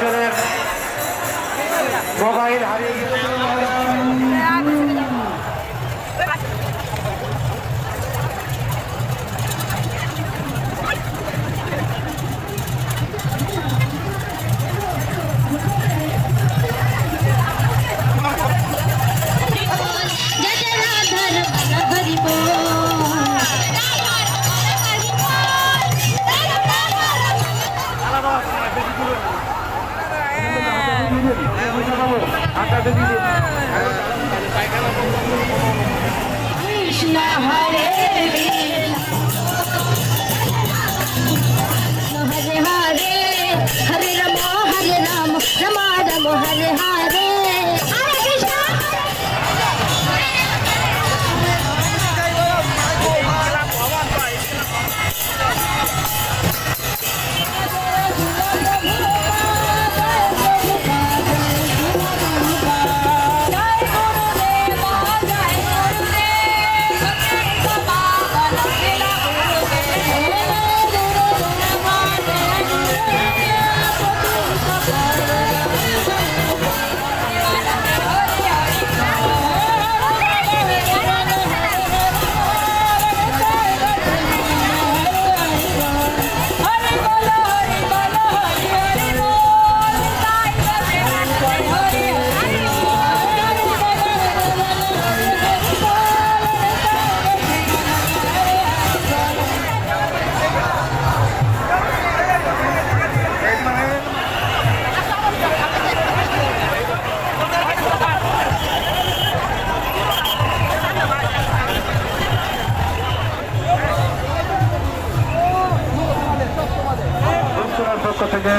একজনের মোবাইল হারিয়ে গেছে। कृष्ण हरे हरे हरे हरे राम राम राम हरे हरे हरे कृष्ण থেকে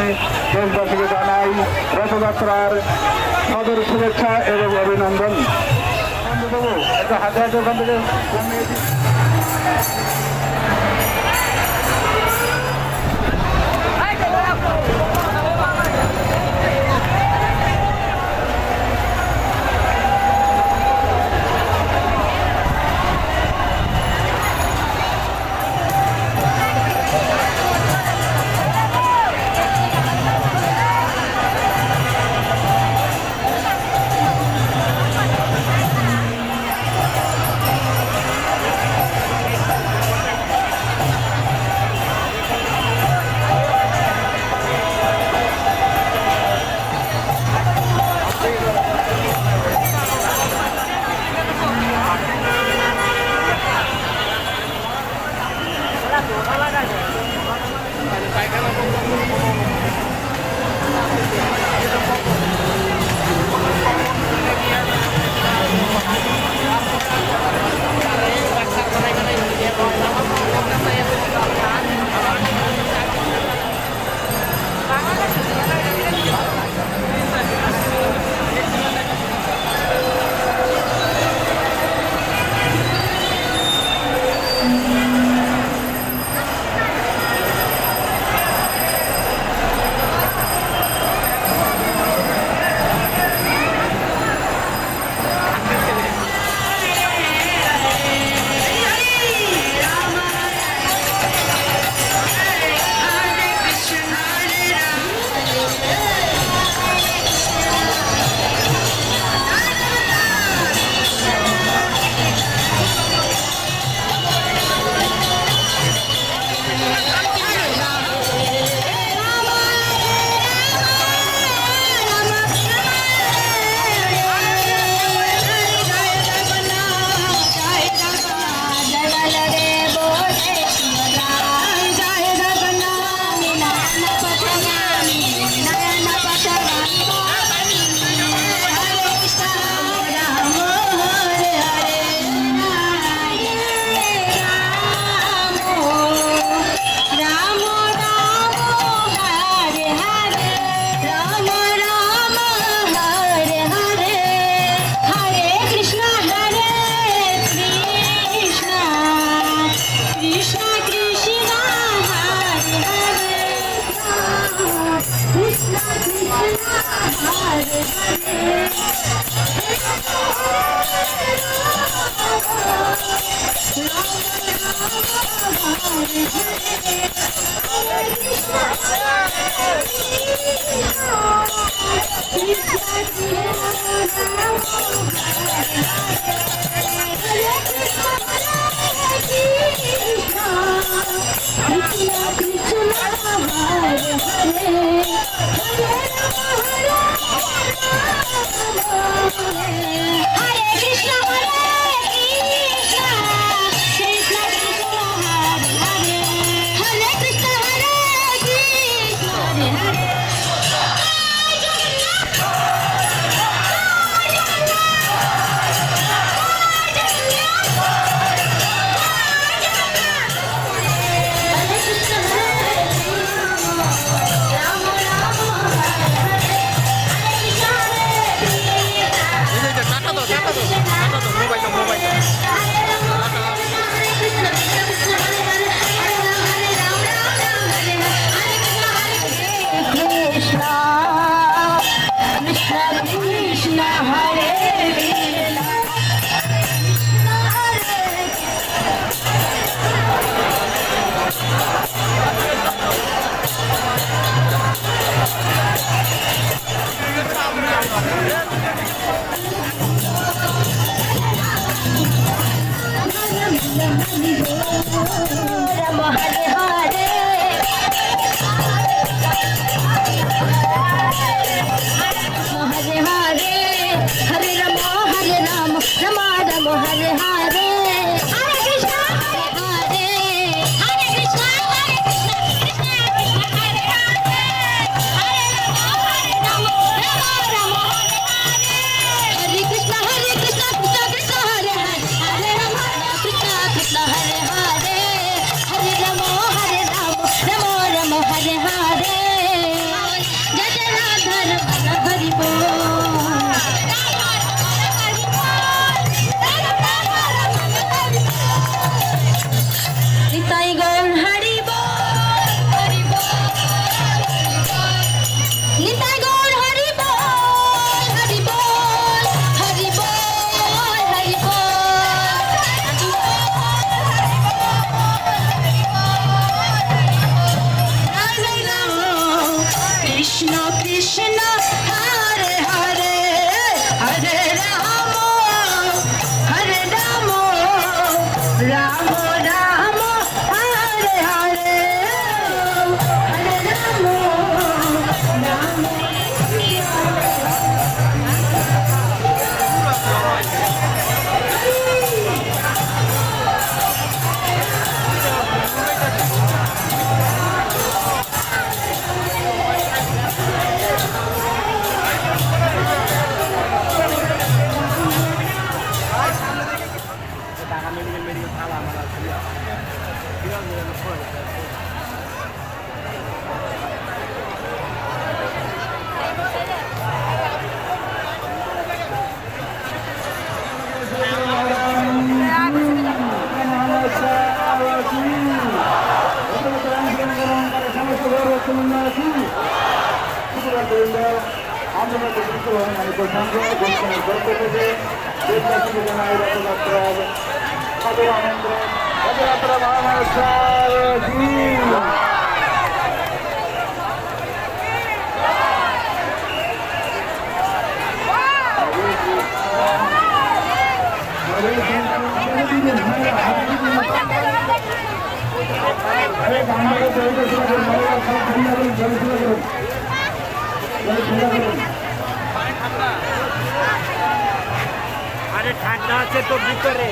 দেশবাসীকে জানাই রথযাত্রার সদর শুভেচ্ছা এবং অভিনন্দন। একটা হাতে হাতে ওখান থেকে Hare Krishna হারে জয় জয় রাধার হরি নিতাই গৌর হরি নিতাই গৌর হরি বল হরি বল হরি বল হরি বল কৃষ্ণ কৃষ্ণ হরে হরে হরে রাম রাম রাম হরে হরে হরে রাম রাম রথযাত্রা আরে ঠান্ডা আছে তো ভিতরে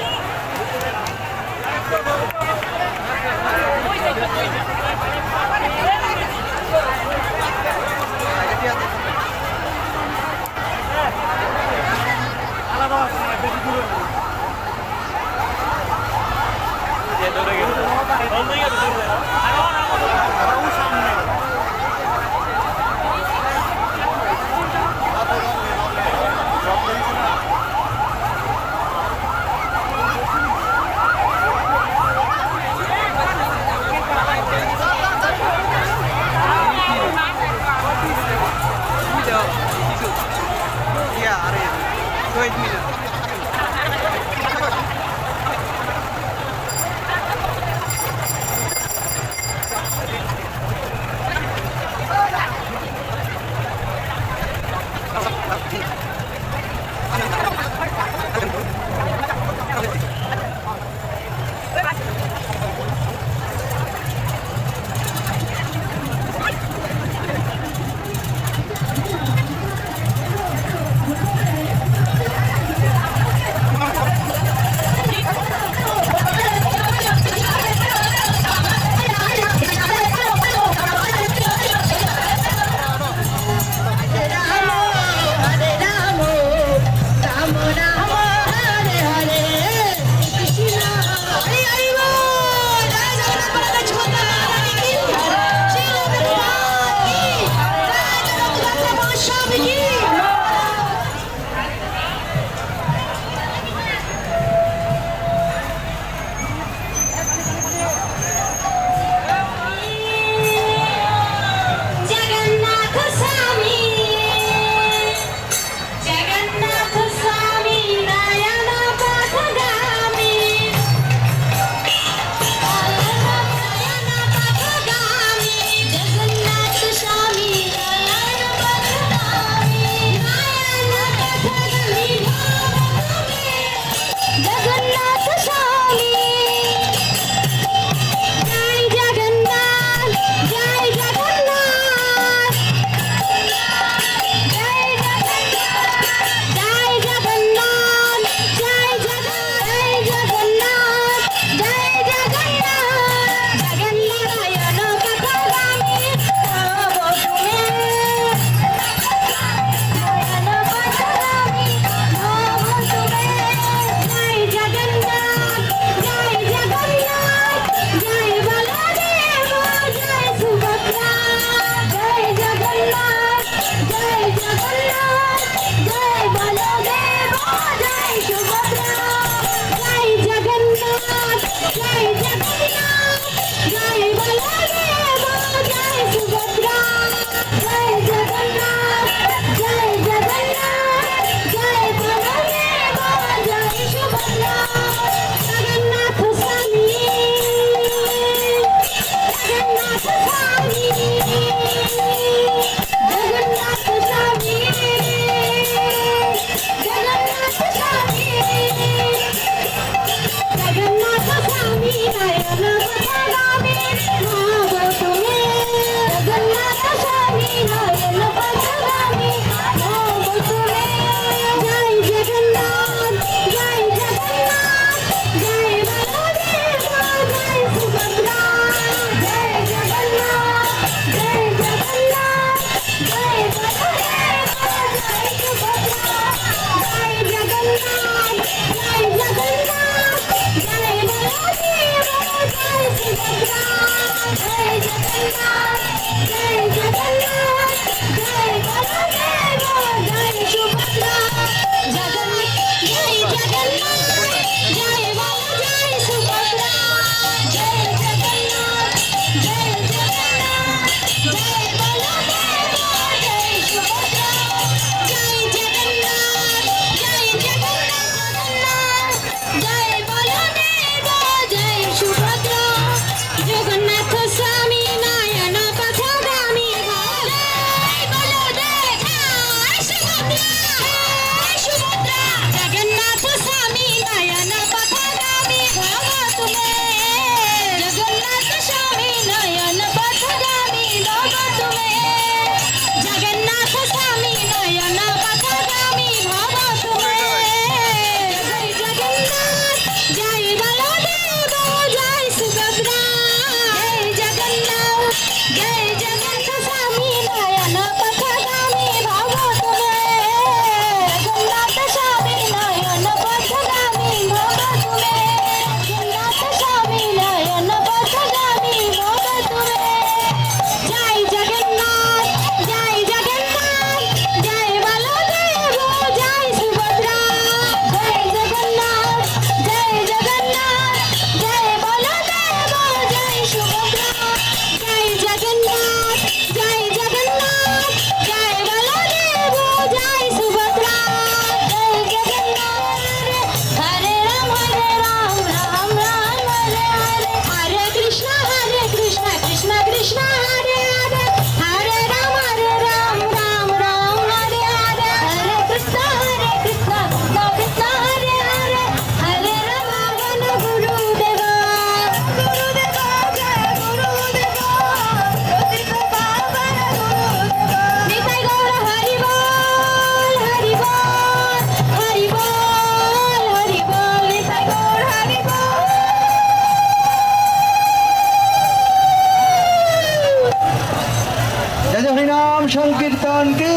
হরিনাম সংকীর্তন কি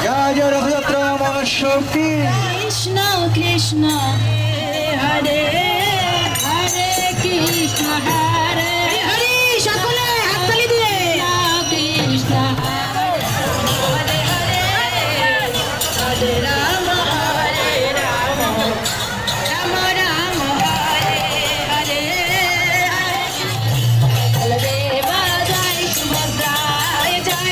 জয় জয় রথযাত্রা মহোৎসব কি কৃষ্ণ কৃষ্ণ হরে হরে কৃষ্ণ হরে হরে সকলে হাততালি দিয়ে কৃষ্ণ হরে হরে হরে রাম রাম রাম হরে হরে বলদেবা জয় সুভদ্রা জয়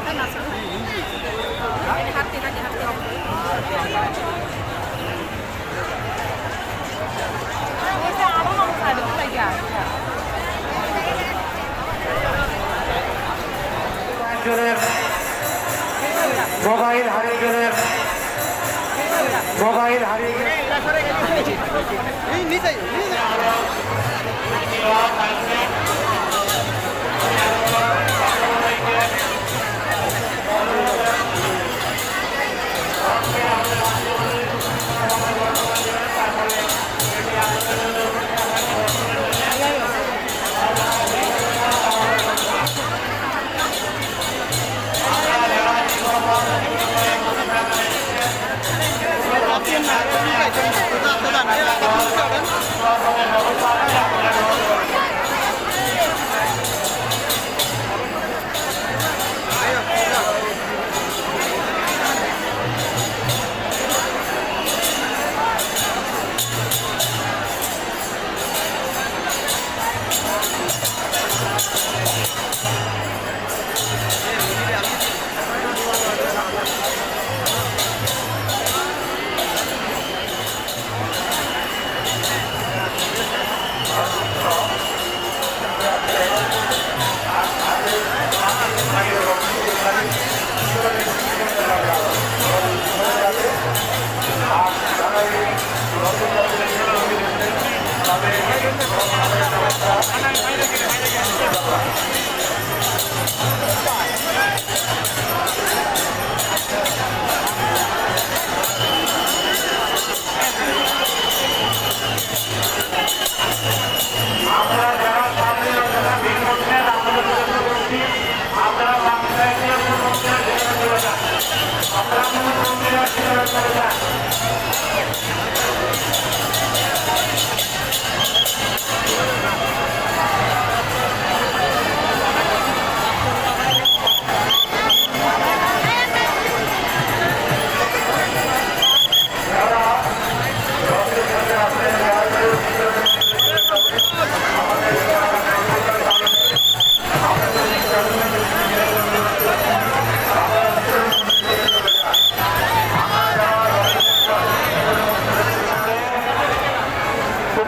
জগন্নাথ মোবাইল হারিয়ে গেলেন মোবাইল হারিয়ে গেলেন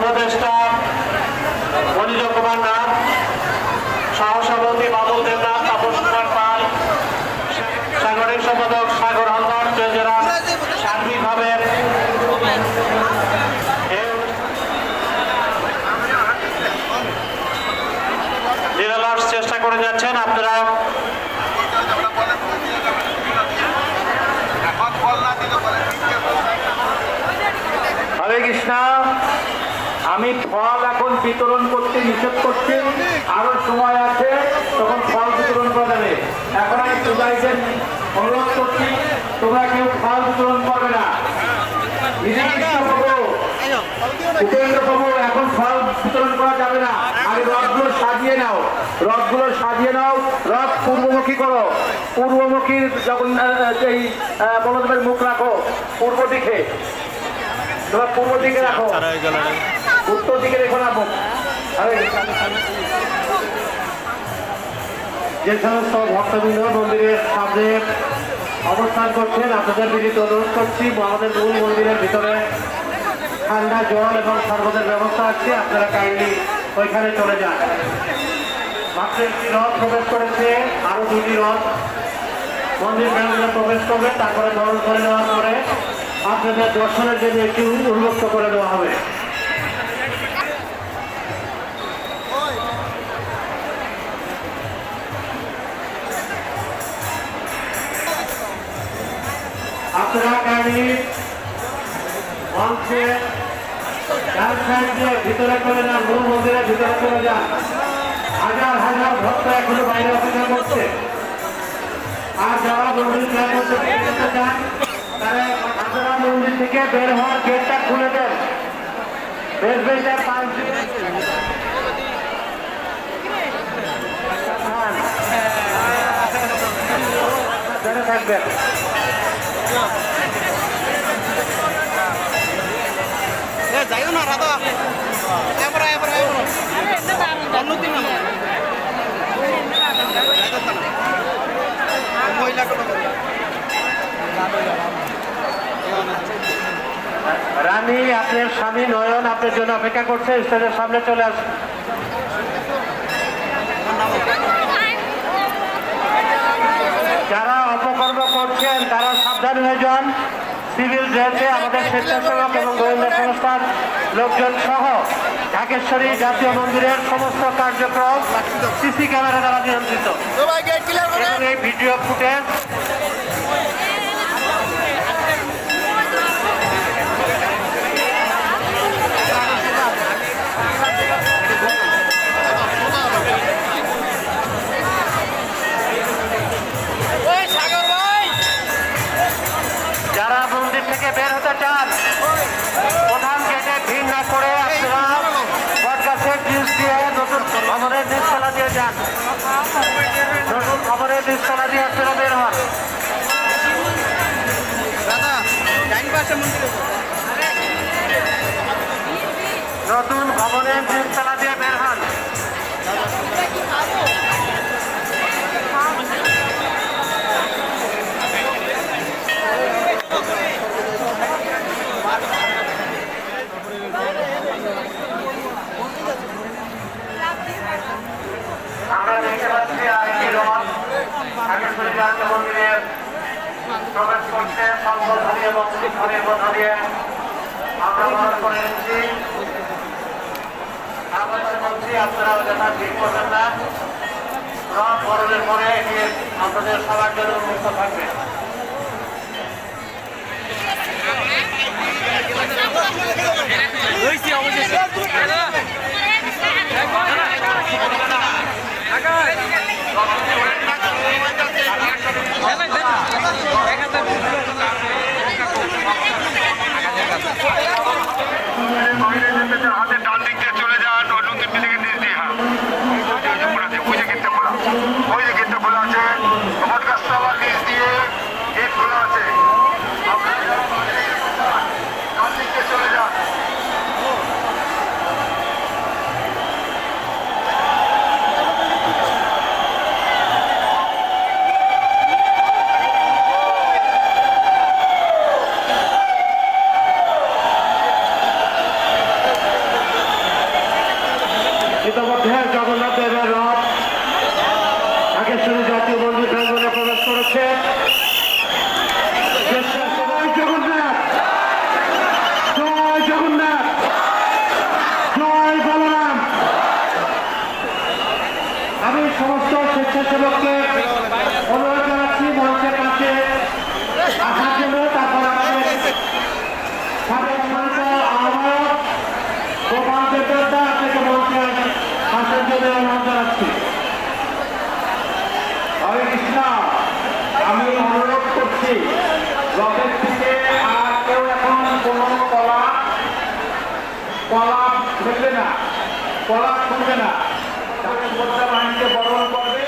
উপদেষ্টা মনিজ কুমার নাথ, সহসভাপতি বাবুল দেবনাথ, তাপস কুমার পাল, সাংগঠনিক সম্পাদক সাগর হালদার, যারা সার্বিকভাবে নিরলস চেষ্টা করে যাচ্ছেন। আপনারা হরে কৃষ্ণ। আমি ফল এখন বিতরণ করতে নিষেধ করছি, আরো সময় আছে, তখন ফল বিতরণ করা যাবে। এখন আমি পূজারীদের অনুরোধ করছি, তোমরা কেউ ফল বিতরণ করবে না। উপেন্দ্র বাবু, এখন ফল বিতরণ করা যাবে না। আগে রথগুলো সাজিয়ে নাও, রথগুলো সাজিয়ে নাও, রথ পূর্বমুখী করো। পূর্বমুখী যখন এই বলদেবের মুখ রাখো পূর্ব দিকে, তোমরা পূর্ব দিকে রাখো, উত্তর দিকে রেখো না মুখ। যে সমস্ত ভক্তবৃন্দ মন্দিরের সামনে অবস্থান করছেন, আপনাদের বিনীত অনুরোধ করছি, আমাদের মূল মন্দিরের ভিতরে ঠান্ডা জল এবং শরবতের ব্যবস্থা আছে, আপনারা কাইন্ডলি ওইখানে চলে যান। মাত্র একটি রথ প্রবেশ করেছে, আরো দুটি রথ মন্দির প্রাঙ্গণে প্রবেশ করবে, তারপরে দল করে নেওয়ার পরে আপনাদের দর্শনের জন্য একটু উন্মুক্ত করে দেওয়া হবে। আপনারা কাইন্ডলি মঞ্চে ডান সাইড দিয়ে ভিতরে চলে যান, মূল মন্দিরের ভিতরে চলে যান। হাজার হাজার ভক্ত এখনো বাইরে অপেক্ষা করছে। আর যারা মন্দির প্রায় করতে চান, তারা আপনারা মন্দির থেকে বের হওয়ার গেটটা খুলে দেন। বেশ বেশ থাকবেন। যাইও না রাধা অন্যদিন রানী, আপনার স্বামী নয়ন আপনার জন্য অপেক্ষা করছে, স্টেজের সামনে চলে আসুন। যারা অপকর্ম করছেন তারা সাবধান হয়ে যান। সিভিল ড্রেসে আমাদের স্বেচ্ছাসেবক এবং গোয়েন্দা সংস্থার লোকজন সহ ঢাকেশ্বরী জাতীয় মন্দিরের সমস্ত কার্যক্রম সিসি ক্যামেরা দ্বারা নিয়ন্ত্রিত এবং এই ভিডিও ফুটেজ যারা মন্দির থেকে বের হতে চান, প্রধান গেটে ভিড় না করে আপনারা বটগাছের ব্রিজ দিয়ে নতুন ভবনের নিচতলা দিয়ে যান। নতুন ভবনের নিচতলা দিয়ে আপনারা বের হন। নতুন ভবনের নিচতলা দিয়ে বের হন। আমরা দেখতে পাচ্ছি আরেকটি রথ ঢাকেশ্বরী জাতীয় মন্দিরে প্রবেশ করছে। সংবর্ধনী এবং শিক্ষণের মধ্য দিয়ে আমরা বহন করে নিচ্ছি। আমাদের বলছি আপনারা যথা ভিড় করবেন না, রথ বরণের পরে এটি আপনাদের সবার জন্য উন্মুক্ত থাকবে। হাতের ডান দিক দিয়ে চলে যান, ওই নতুন বিল্ডিংয়ের নিচ দিয়ে। হ্যাঁ, ওই যে গেটটা খোলা, ওই যে গেটটা খোলা আছে, বটগাছতলার নিচ দিয়ে গেট খোলা আছে। আপনারা ডান দিক দিয়ে চলে যান। ইতিমধ্যে জগন্নাথ দেবের রথ ঢাকেশ্বরী জাতীয় মন্দির প্রাঙ্গণে প্রবেশ করেছে। জয় জগন্নাথ, জয় জগন্নাথ, জয় বলরাম। আমি সমস্ত স্বেচ্ছাসেবককে অনুরোধ জানাচ্ছি মঞ্চের কাছে আসার জন্য। তারপর আমাদের আহ্বায়ক গোপাল দেবদা আপনাকে মঞ্চে আসার জন্য অনুরোধ জানাচ্ছি। হরে কৃষ্ণ। আমি অনুরোধ করছি রথের থেকে আর কেউ এখন কোনো কলা ফেলবে না, কলা খুলবে না। বাহিনীকে বরণ করবে।